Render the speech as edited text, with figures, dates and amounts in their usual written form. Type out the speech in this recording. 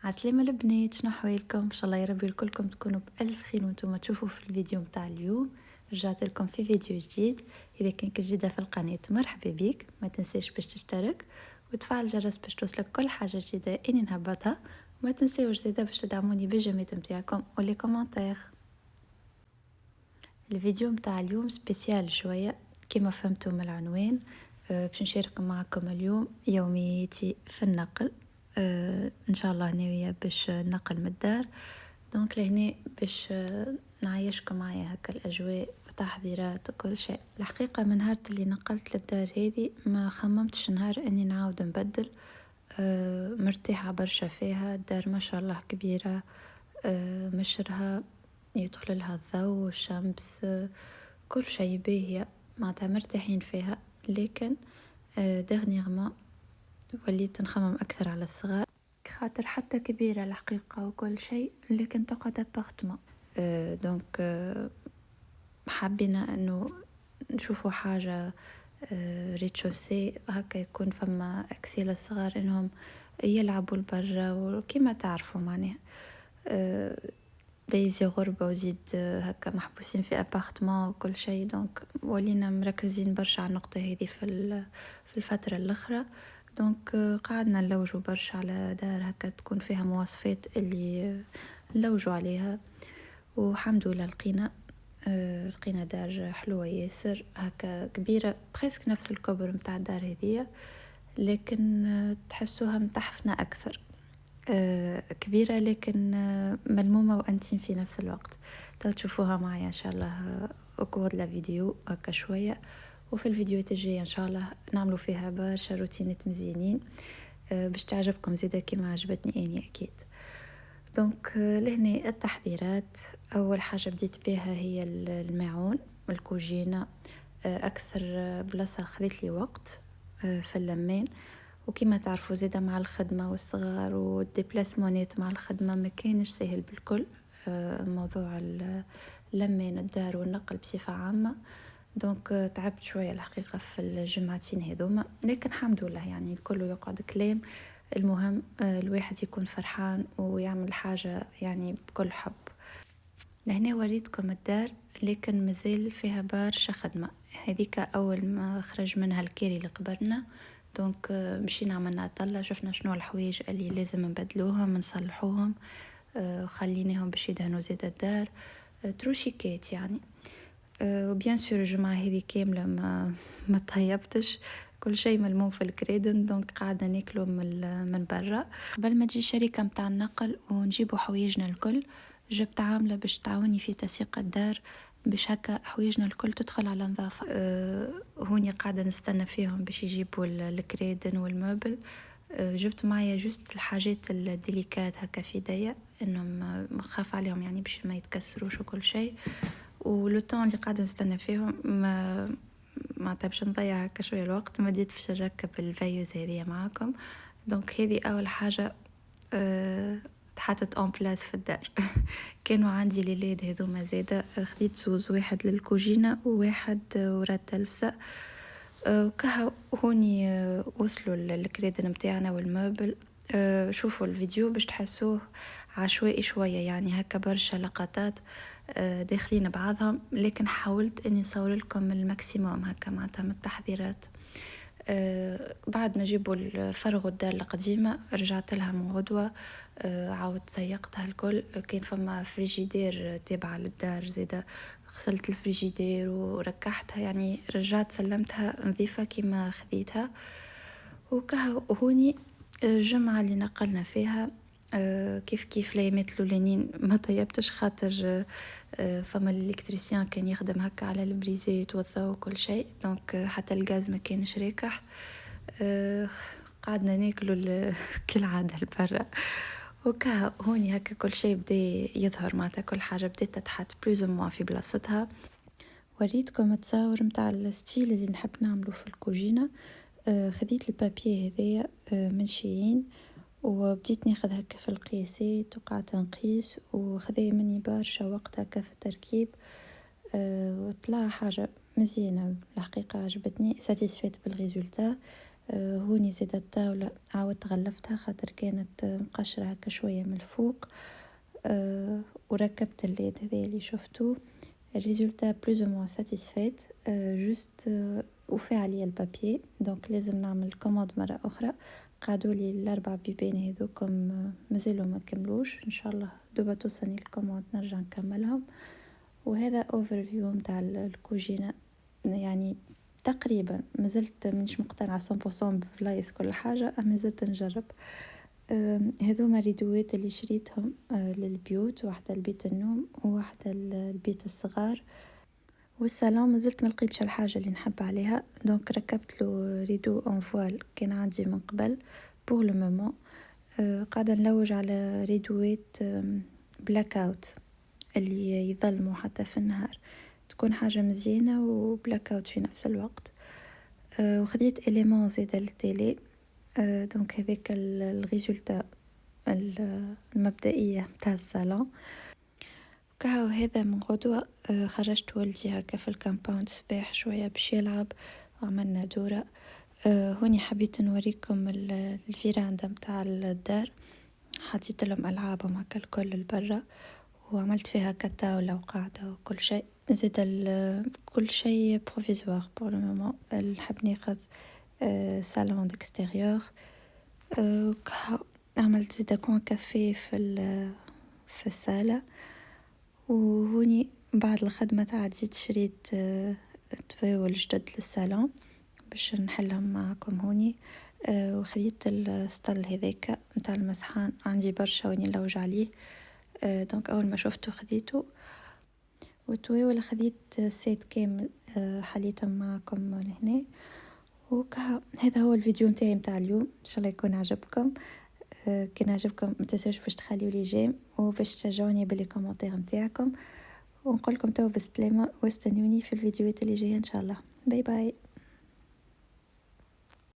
عسلامة البنات، شنو حوالكم؟ ان شاء الله يا ربي الكلكم تكونوا بألف خير وانتم تشوفوا في الفيديو متاع اليوم. رجعت لكم في فيديو جديد. اذا كنت جديدة في القناة مرحبا بيك، ما تنساش باش تشترك وتفعل الجرس باش توصلك كل حاجة جديدة اني نهبطها. وما تنساوش زيدا باش تدعموني بالجيمات متاعكم ولي كومنتير. الفيديو متاع اليوم سبيسيال شوية كما فهمتوا من العنوان. باش نشارك معكم اليوم يومياتي في النقل. ان شاء الله ناوية باش نقل من الدار. دونك لهنا باش نعيشكم معايا هكا الاجواء وتحضيرات وكل شيء. الحقيقة من نهار اللي نقلت للدار هذه ما خممتش نهار اني نعاود نبدل. مرتاحة برشا فيها الدار ما شاء الله كبيرة. مشرها يدخل لها الضوء والشمس. كل شيء باهية معناتها مرتاحين فيها. لكن دغنيغمون وليت نخمم أكثر على الصغار، خاطر حتى كبيرة الحقيقة وكل شيء لكن تقعد أبارتمان. دونك حبينا أنه نشوفوا حاجة ريتشوسي هكا يكون فما أكسي للصغار إنهم يلعبوا لبرا وكما تعرفوا معناها. دايزي غربة وزيد هكا محبوسين في ابارتمان وكل شيء. دونك ولينا مركزين برشا على النقطة هذه في الفترة الأخرى. دونك قعدنا نلوجوا برشا على دار هكا تكون فيها مواصفات اللي نلوجوا عليها. والحمد لله لقينا دار حلوة ياسر هكا كبيرة بريسك نفس الكبر متاع الدار هذية. لكن تحسوها متحفنة أكثر. كبيرة لكن ملمومة وأنتين في نفس الوقت. تشوفوها معي إن شاء الله أكورد لا فيديو هكا شوية. وفي الفيديوهات الجاية إن شاء الله نعملوا فيها برشا روتينات مزيانين باش تعجبكم زيدا كما عجبتني أني أكيد. دونك لهنا التحضيرات. أول حاجة بديت بها هي الماعون والكوجينة. أكثر بلاصة خذت لي وقت في اللمين. وكما تعرفوا زيدا مع الخدمة والصغار والديبلاسمونات مع الخدمة ما كانش سهل بالكل. موضوع اللمين الدار والنقل بصفة عامة. دونك تعبت شوية الحقيقة في الجمعتين هذوما، لكن الحمد لله يعني الكل يقعد كلام. المهم الواحد يكون فرحان ويعمل حاجة يعني بكل حب. لهنا وريتكم الدار لكن مازال فيها برشا خدمة. هذيك أول ما خرج منها الكيري اللي قبرنا. دونك مشينا عملنا طلة شفنا شنو الحوايج اللي لازم نبدلوهم نصلحوهم. خليناهم باش يدهنوا زيت الدار. تروشيكات يعني. وبيان سور الجمعة هذه كاملة ما طيبتش. كل شيء ملموم في الكريدن. دونك قاعدة ناكلوا من برا قبل ما تجي الشركة متاع النقل ونجيبوا حوايجنا الكل. جبت عاملة باش تعاوني في تسيق الدار باش هكا حوايجنا الكل تدخل على نظافة. هوني قاعدة نستنى فيهم باش يجيبوا الكريدن والموبل. جبت معايا جست الحاجات الديليكات هكا في يديا انهم مخاف عليهم يعني باش ما يتكسروش وكل شيء. ولو طون اللي قاعدة نستنى فيهم ما باش نضيع هكا شوية الوقت ما ديت باش نركب الفيوز هذه معاكم. دونك هذه اول حاجة تحطت اون بلاس في الدار. كانوا عندي ليلاد هذوما زاده خديت زوز، واحد للكوجينة وواحد ورا التلفزة. وكها هوني وصلوا الكريدن متاعنا والموبل. شوفوا الفيديو باش تحسوه عشوائي شوية يعني هكا برشا لقطات داخلين بعضهم. لكن حاولت اني نصور لكم الماكسيموم هكا معناتها من التحضيرات. بعد ما جيبوا فرغوا الدار القديمة رجعت لها من غدوة. عاود سيقتها الكل. كان فما فريجيدير تابعة للدار زيدا غسلت الفريجيدير وركحتها يعني رجعت سلمتها نظيفة كما خذيتها. وكها هوني الجمعة اللي نقلنا فيها كيف لايمات الاولانيين ما طيبتش خاطر فما الالكتريسيان كان يخدم هكا على البريزيت والضوء وكل شيء. دونك حتى الغاز ما كانش راكح. قعدنا ناكلوا كالعادة البرة. وكا هوني هكا كل شيء بدا يظهر معناتها كل حاجة بدات تتحط بلوز موا في بلاصتها. وريتكم تصاور متاع الستيل اللي نحب نعمله في الكوجينة. خذيت البابيه هذايا من شيين وبديت ناخذ هكا في القياسات وقعدت نقيس وخذي مني برشا وقت هكا في التركيب. وطلع حاجة مزيانة الحقيقة عجبتني ساتيسفيت بالريزولتا. هوني زيد الطاولة عاودت غلفتها خاطر كانت مقشرة هكا شوية من الفوق. وركبت الليد هذا اللي شفتوه. الريزولتا بلوز او موان ساتيسفيت. جوست وفي عليا البابي، دونك لازم نعمل كوموند مرة أخرى. قعدوا لي الأربع بيبان هذوكم مازالوا ما كملوش، إن شاء الله دوبا توصلني الكوموند نرجع نكملهم. وهذا اوفر فيو متاع الكوجينة، يعني تقريبا مازلت مش مقتنعة 100% بلايص كل حاجة، أما زلت نجرب. هذوما الريدوات اللي شريتهم للبيوت، واحدة لبيت النوم وواحدة للبيت الصغار. والصالون مازلت ملقيتش الحاجة اللي نحب عليها، دونك ركبت له ريدو اون فوال كان عندي من قبل بور لو مومون. قاعدة نلوج على ريدوات بلاك اوت اللي يظلموا حتى في النهار، تكون حاجة مزيانة وبلاك اوت في نفس الوقت. وخديت إليمون زيادة للتيلي. دونك هذاك الريزولتا المبدئية متاع الصالون. كهو هذا من غدوة خرجت ولدي هكا في الكامباوند صباح شوية باش يلعب، وعملنا دورة. هوني حبيت نوريكم الفيراندا متاع الدار، حطيت لهم ألعابهم هكا الكل البرة، وعملت فيها كطاولة وقاعدة وكل شيء. زيد كل شيء بروفيزوار بور لو مومون. نحب ناخذ صالون ديكستيريور. عملت زيد كون كافيه في الصالة. وهوني بعد الخدمة تعديت شريت طواول جدد للصالون باش نحلهم معكم هوني. وخديت السطل هذاك متاع المسحان، عندي برشا وين نلوج عليه. دونك اول ما شفته خديته. والطواول خديت سيت كامل حليتهم معكم هنا. وكها هذا هو الفيديو متاعي متاع اليوم، ان شاء الله يكون عجبكم. كان عجبكم ما تنسوش باش تخليوا لي جيم وباش تشجعوني باللي كومنتير نتاعكم. ونقولكم تو بالسلامة، واستنوني في الفيديوهات اللي جايه ان شاء الله. باي باي.